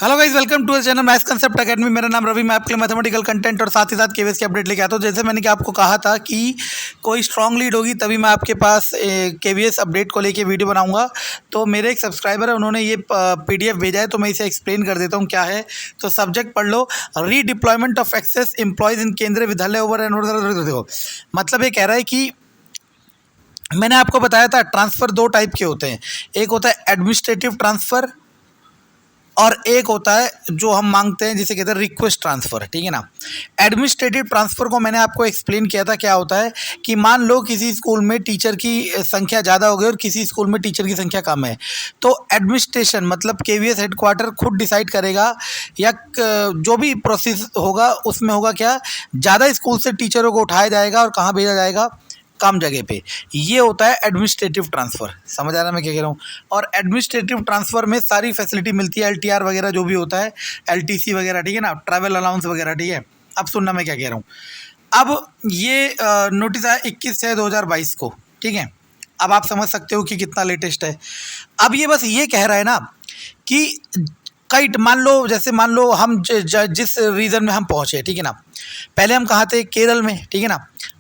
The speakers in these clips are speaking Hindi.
Hello guys, welcome to channel maths concept academy. मेरा नाम रवि। मैं आपके लिए मैथमेटिकल कंटेंट और साथ ही साथ केवीएस की अपडेट लेके आता हूँ। जैसे मैंने कि आपको कहा था कि कोई स्ट्रॉन्ग लीड होगी तभी मैं आपके पास केवीएस अपडेट को लेके वीडियो बनाऊंगा। तो मेरे एक सब्सक्राइबर है, उन्होंने ये पीडीएफ भेजा है, तो मैं इसे एक्सप्लेन कर देता हूँ क्या है। तो सब्जेक्ट पढ़ लो, redeployment of excess employees in Kendriya Vidyalaya over and देखो। मतलब ये कह रहा है कि मैंने आपको बताया था ट्रांसफ़र दो टाइप के होते हैं। एक होता है एडमिनिस्ट्रेटिव ट्रांसफ़र और एक होता है जो हम मांगते हैं जिसे कहते हैं रिक्वेस्ट ट्रांसफ़र, ठीक है ना। एडमिनिस्ट्रेटिव ट्रांसफ़र को मैंने आपको एक्सप्लेन किया था क्या होता है कि मान लो किसी स्कूल में टीचर की संख्या ज़्यादा हो गई और किसी स्कूल में टीचर की संख्या कम है, तो एडमिनिस्ट्रेशन मतलब केवीएस हेडक्वार्टर खुद डिसाइड करेगा या जो भी प्रोसेस होगा उसमें होगा क्या, ज़्यादा स्कूल से टीचरों को उठाया जाएगा और कहाँ भेजा जाएगा, कम जगह पे। ये होता है एडमिनिस्ट्रेटिव ट्रांसफ़र। समझ आ रहा है मैं क्या कह रहा हूँ। और एडमिनिस्ट्रेटिव ट्रांसफ़र में सारी फैसिलिटी मिलती है, एलटीआर वगैरह जो भी होता है, एलटीसी वगैरह, ठीक है ना, ट्रैवल अलाउंस वगैरह, ठीक है। अब सुनना मैं क्या कह रहा हूँ। अब ये नोटिस आया 21/6/2022 को, ठीक है। अब आप समझ सकते हो कि कितना लेटेस्ट है। अब ये बस ये कह रहा है ना कि कई मान लो, जैसे मान लो हम जिस रीजन में हम पहुँचे, ठीक है ना। पहले हम कहाँ थे, केरल में, ठीक है ना।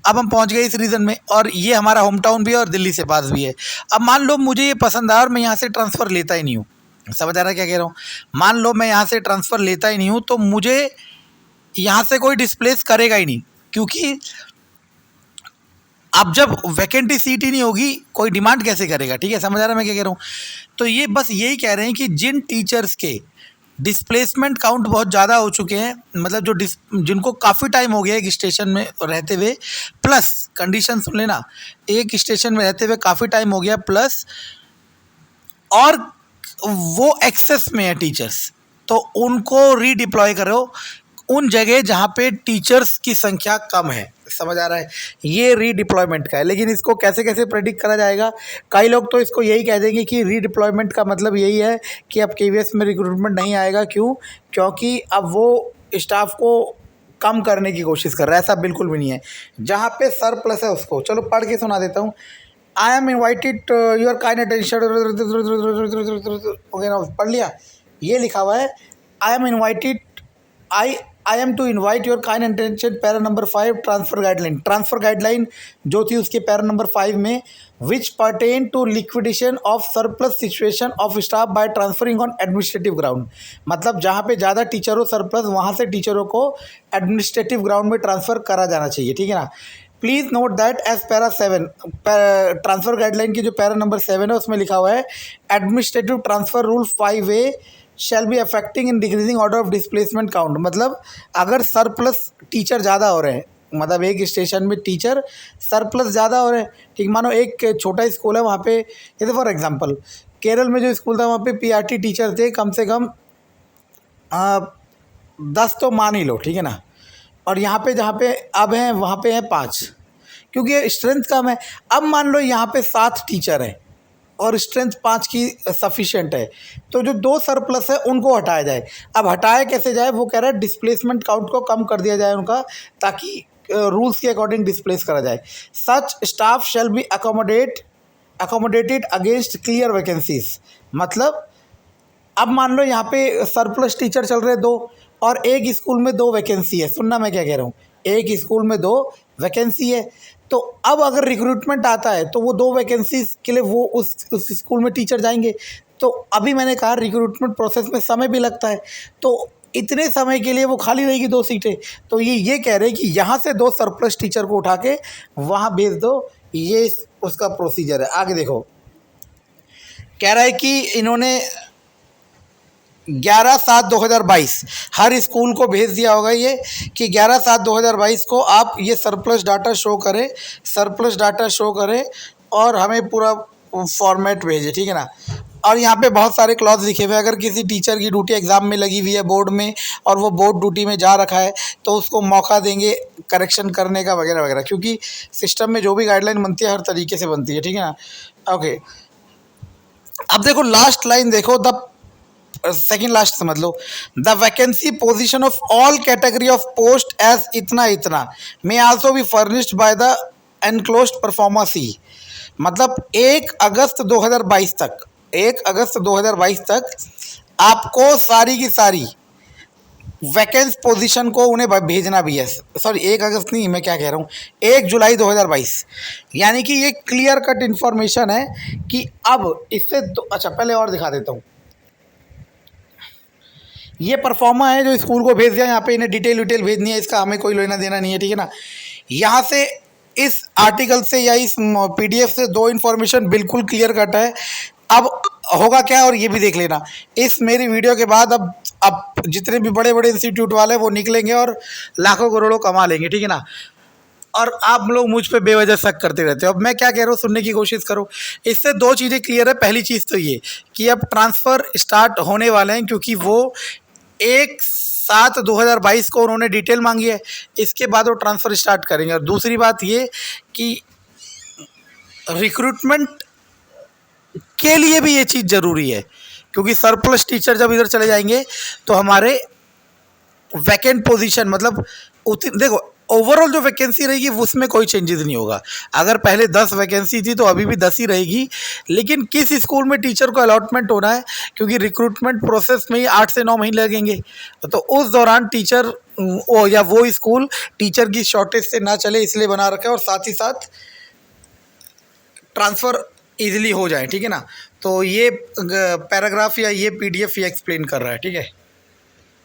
अब हम पहुँच गए इस रीजन में और ये हमारा होम टाउन भी है और दिल्ली से पास भी है। अब मान लो मुझे ये पसंद आया और मैं यहाँ से ट्रांसफ़र लेता ही नहीं हूँ। समझ आ रहा है क्या कह रहा हूँ। मान लो मैं यहाँ से ट्रांसफ़र लेता ही नहीं हूँ तो मुझे यहाँ से कोई डिस्प्लेस करेगा ही नहीं, क्योंकि अब जब वैकेंटी सीट ही नहीं होगी कोई डिमांड कैसे करेगा, ठीक है। समझ आ रहा है मैं क्या कह रहा हूँ। तो ये बस यही कह रहे हैं कि जिन टीचर्स के डिस्प्लेसमेंट काउंट बहुत ज़्यादा हो चुके हैं, मतलब जो जिनको काफ़ी टाइम हो गया एक स्टेशन में रहते हुए, प्लस कंडीशन सुन लेना, एक स्टेशन में रहते हुए काफ़ी टाइम हो गया प्लस, और वो एक्सेस में है टीचर्स, तो उनको रीडिप्लॉय करो उन जगह जहाँ पे टीचर्स की संख्या कम है। समझ आ रहा है, ये रीडिप्लॉयमेंट का है। लेकिन इसको कैसे कैसे प्रेडिक्ट करा जाएगा, कई लोग तो इसको यही कह देंगे कि रीडिप्लॉयमेंट का मतलब यही है कि अब केवीएस में रिक्रूटमेंट नहीं आएगा। क्यों? क्योंकि अब वो स्टाफ को कम करने की कोशिश कर रहा है। ऐसा बिल्कुल भी नहीं है। जहाँ पे सरप्लस है उसको, चलो पढ़ के सुना देता हूँ। I am invited your kind attention वगैरह, पढ़ लिया। ये लिखा हुआ है, I am invited, I am to invite your kind attention, para number 5, transfer guideline. Transfer guideline जो थी उसके पैरा नंबर 5 में, which pertain to liquidation of surplus situation of staff by transferring on administrative ground. मतलब जहाँ पे ज़्यादा टीचर हो सरप्लस, वहाँ से टीचरों को एडमिनिस्ट्रेटिव ग्राउंड में ट्रांसफ़र करा जाना चाहिए, ठीक है ना। Please note that as para 7, transfer guideline की जो पैरा नंबर 7 है उसमें लिखा हुआ है, administrative transfer rule 5A shall be affecting in decreasing order of displacement count. मतलब अगर सरप्लस टीचर ज़्यादा हो रहे हैं, मतलब एक स्टेशन में टीचर सरप्लस ज़्यादा हो रहे हैं, ठीक। मानो एक छोटा स्कूल है, वहाँ पे जैसे फॉर एग्जांपल केरल में जो स्कूल था वहाँ पे पीआरटी टीचर थे कम से कम 10 तो मान ही लो, ठीक है ना। और यहाँ पे जहाँ पे अब हैं वहाँ पे हैं 5, क्योंकि स्ट्रेंथ कम है। अब मान लो यहाँ पे 7 टीचर हैं और स्ट्रेंथ 5 की सफिशिएंट है, तो जो 2 सरप्लस है उनको हटाया जाए। अब हटाया कैसे जाए, वो कह रहा है डिस्प्लेसमेंट काउंट को कम कर दिया जाए उनका, ताकि रूल्स के अकॉर्डिंग डिस्प्लेस करा जाए। Such staff shall be accommodated against clear vacancies. मतलब अब मान लो यहाँ पे सरप्लस टीचर चल रहे 2 और एक स्कूल में 2 वैकेंसी है। सुनना मैं क्या कह रहा हूँ, एक स्कूल में 2 वैकेंसी है, तो अब अगर रिक्रूटमेंट आता है तो वो 2 वैकेंसी के लिए वो उस स्कूल में टीचर जाएंगे। तो अभी मैंने कहा रिक्रूटमेंट प्रोसेस में समय भी लगता है, तो इतने समय के लिए वो खाली रहेगी 2 सीटें। तो ये कह रहे हैं कि यहाँ से 2 सरप्लस टीचर को उठा के वहाँ भेज दो, ये उसका प्रोसीजर है। आगे देखो, कह रहा है कि इन्होंने 11/7/2022 हर स्कूल को भेज दिया होगा ये कि 11/7/2022 को आप ये सरप्लस डाटा शो करें, सरप्लस डाटा शो करें और हमें पूरा फॉर्मेट भेजें, ठीक है ना। और यहाँ पे बहुत सारे क्लॉज लिखे हुए हैं। अगर किसी टीचर की ड्यूटी एग्ज़ाम में लगी हुई है बोर्ड में और वो बोर्ड ड्यूटी में जा रखा है तो उसको मौका देंगे करेक्शन करने का वगैरह वगैरह, क्योंकि सिस्टम में जो भी गाइडलाइन बनती है हर तरीके से बनती है, ठीक है ना। ओके, अब देखो लास्ट लाइन देखो, द सेकेंड लास्ट समझ लो, the vacancy position of all category of post as इतना इतना may also be furnished by the enclosed proforma C. मतलब 1 अगस्त 2022 तक आपको सारी की सारी वैकेंस पोजीशन को उन्हें भेजना भी है। सॉरी 1 अगस्त नहीं, मैं क्या कह रहा हूँ, 1 जुलाई 2022। यानी कि ये क्लियर कट इन्फॉर्मेशन है कि अब इससे अच्छा पहले और दिखा देता हूँ। ये परफॉर्मा है जो स्कूल को भेज दिया, यहाँ पे इन्हें डिटेल भेजनी है, इसका हमें कोई लेना देना नहीं है, ठीक है ना। यहाँ से इस आर्टिकल से या इस पीडीएफ से दो इन्फॉर्मेशन बिल्कुल क्लियर कट है। अब होगा क्या, और ये भी देख लेना इस मेरी वीडियो के बाद। अब जितने भी बड़े बड़े इंस्टीट्यूट वाले वो निकलेंगे और लाखों करोड़ों कमा लेंगे, ठीक है ना। और आप लोग मुझ पे बेवजह शक करते रहते हो। अब मैं क्या कह रहा हूँ, सुनने की कोशिश करो। इससे दो चीज़ें क्लियर है। पहली चीज़ तो ये कि अब ट्रांसफ़र स्टार्ट होने वाले हैं, क्योंकि वो 1/7/2022 को उन्होंने डिटेल मांगी है। इसके बाद वो ट्रांसफ़र स्टार्ट करेंगे। और दूसरी बात ये कि रिक्रूटमेंट के लिए भी ये चीज़ ज़रूरी है, क्योंकि सरप्लस टीचर जब इधर चले जाएंगे तो हमारे वैकेंट पोजीशन मतलब देखो ओवरऑल जो वैकेंसी रहेगी उसमें कोई चेंजेस नहीं होगा। अगर पहले 10 वैकेंसी थी तो अभी भी 10 ही रहेगी, लेकिन किस स्कूल में टीचर को अलॉटमेंट होना है, क्योंकि रिक्रूटमेंट प्रोसेस में ही 8 से 9 महीने लगेंगे। तो उस दौरान टीचर या वो स्कूल टीचर की शॉर्टेज से ना चले, इसलिए बना रखा है, और साथ ही साथ ट्रांसफ़र ईजिली हो जाए, ठीक है ना। तो ये पैराग्राफ या ये पीडीएफ ये एक्सप्लेन कर रहा है, ठीक है।